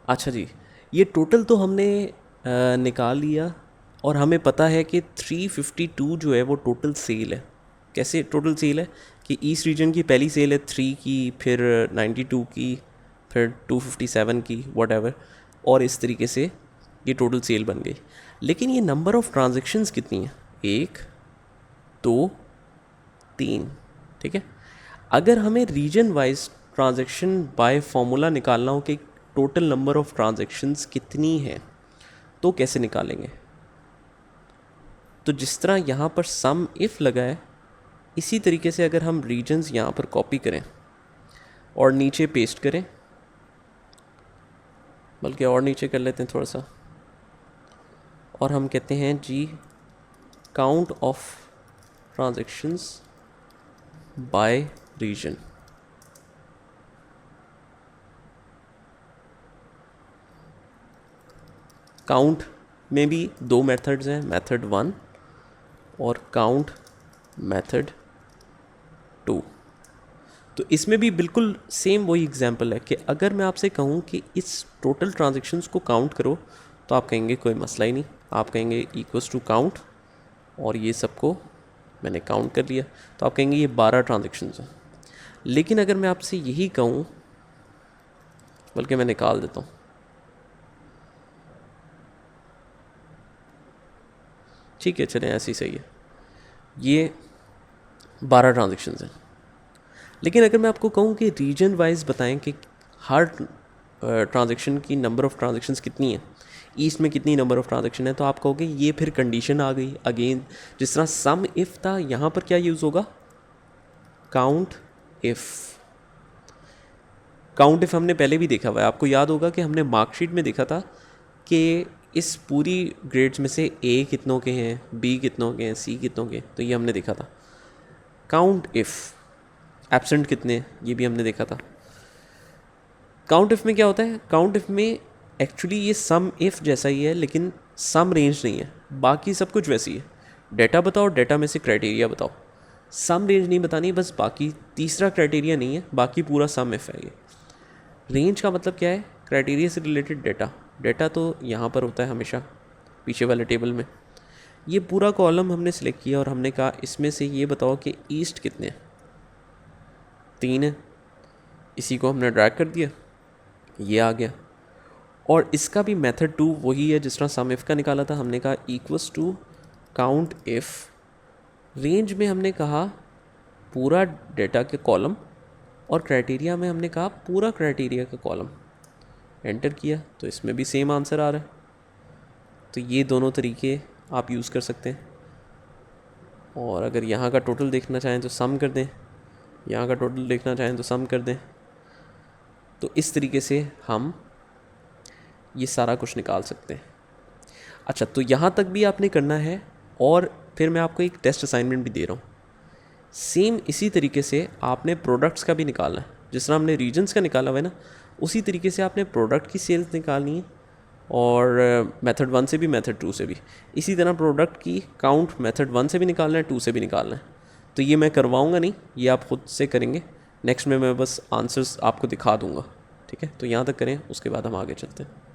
अच्छा जी, ये टोटल तो हमने निकाल लिया और हमें पता है कि 352 जो है वो टोटल सेल है। कैसे टोटल सेल है कि ईस्ट रीजन की पहली सेल है 3 की, फिर 92 की, फिर 257 की, वट और इस तरीके से ये टोटल सेल बन गई। लेकिन ये नंबर ऑफ़ ट्रांजेक्शन्स कितनी है? 1, 2, 3। ठीक है। अगर हमें region wise transaction by formula निकालना हो कि टोटल नंबर ऑफ ट्रांजैक्शंस कितनी है, तो कैसे निकालेंगे? तो जिस तरह यहाँ पर सम इफ़ लगा है, इसी तरीके से अगर हम रीजन्स यहाँ पर कॉपी करें और नीचे पेस्ट करें, बल्कि और नीचे कर लेते हैं थोड़ा सा, और हम कहते हैं जी count of transactions by region. Count में भी दो मेथड्स हैं, मेथड 1 और काउंट मेथड 2। तो इसमें भी बिल्कुल सेम वही एग्जांपल है कि अगर मैं आपसे कहूँ कि इस टोटल ट्रांजैक्शंस को काउंट करो, तो आप कहेंगे कोई मसला ही नहीं, आप कहेंगे इक्वल्स टू काउंट, और ये सबको मैंने काउंट कर लिया, तो आप कहेंगे ये 12 ट्रांजैक्शंस हैं। लेकिन अगर मैं आपसे यही कहूँ, बल्कि मैं निकाल देता हूँ, ठीक है चलें ऐसे ही सही है, ये 12 ट्रांजैक्शंस हैं। लेकिन अगर मैं आपको कहूँ कि रीजन वाइज बताएं कि हर ट्रांजैक्शन की नंबर ऑफ़ ट्रांजैक्शंस कितनी है, ईस्ट में कितनी नंबर ऑफ़ ट्रांजैक्शन है, तो आप कहोगे ये फिर कंडीशन आ गई अगेन। जिस तरह सम इफ़ था, यहाँ पर क्या यूज़ होगा? Count if. काउंट इफ़ हमने पहले भी देखा हुआ है, आपको याद होगा कि हमने मार्कशीट में देखा था कि इस पूरी ग्रेड्स में से ए कितनों के हैं, बी कितनों के हैं, सी कितनों के, तो ये हमने देखा था। काउंट इफ़ एब्सेंट कितने, ये भी हमने देखा था। काउंट इफ़ में क्या होता है? काउंट इफ़ में एक्चुअली ये सम इफ़ जैसा ही है, लेकिन सम रेंज नहीं है, बाकी सब कुछ वैसी है। डेटा बताओ, डेटा में से क्राइटेरिया बताओ, सम रेंज नहीं बतानी, बस बाकी तीसरा क्राइटेरिया नहीं है, बाकी पूरा सम इफ़ है ये। रेंज का मतलब क्या है? क्राइटेरिया से रिलेटेड डेटा। डेटा तो यहाँ पर होता है हमेशा पीछे वाले टेबल में। ये पूरा कॉलम हमने सिलेक्ट किया और हमने कहा इसमें से ये बताओ कि ईस्ट कितने हैं। 3 है, इसी को हमने ड्रैग कर दिया, ये आ गया। और इसका भी मेथड 2 वही है जिस तरह सम इफ़ का निकाला था। हमने कहा equals to count if, range में हमने कहा पूरा डेटा के कॉलम, और क्राइटेरिया में हमने कहा पूरा क्राइटेरिया का कॉलम। एंटर किया तो इसमें भी सेम आंसर आ रहा है। तो ये दोनों तरीके आप यूज़ कर सकते हैं। और अगर यहाँ का टोटल देखना चाहें तो सम कर दें, यहाँ का टोटल देखना चाहें तो सम कर दें। तो इस तरीके से हम ये सारा कुछ निकाल सकते हैं। अच्छा, तो यहाँ तक भी आपने करना है, और फिर मैं आपको एक टेस्ट असाइनमेंट भी दे रहा हूँ। सेम इसी तरीके से आपने प्रोडक्ट्स का भी निकालना है। जिस तरह हमने रीजन्स का निकाला हुआ है ना, उसी तरीके से आपने प्रोडक्ट की सेल्स निकालनी है, और मेथड 1 से भी मेथड 2 से भी। इसी तरह प्रोडक्ट की काउंट मेथड 1 से भी निकालना है, 2 से भी निकालना है। तो ये मैं करवाऊँगा नहीं, ये आप खुद से करेंगे। नेक्स्ट में मैं बस आंसर्स आपको दिखा दूँगा। ठीक है, तो यहाँ तक करें, उसके बाद हम आगे चलते हैं।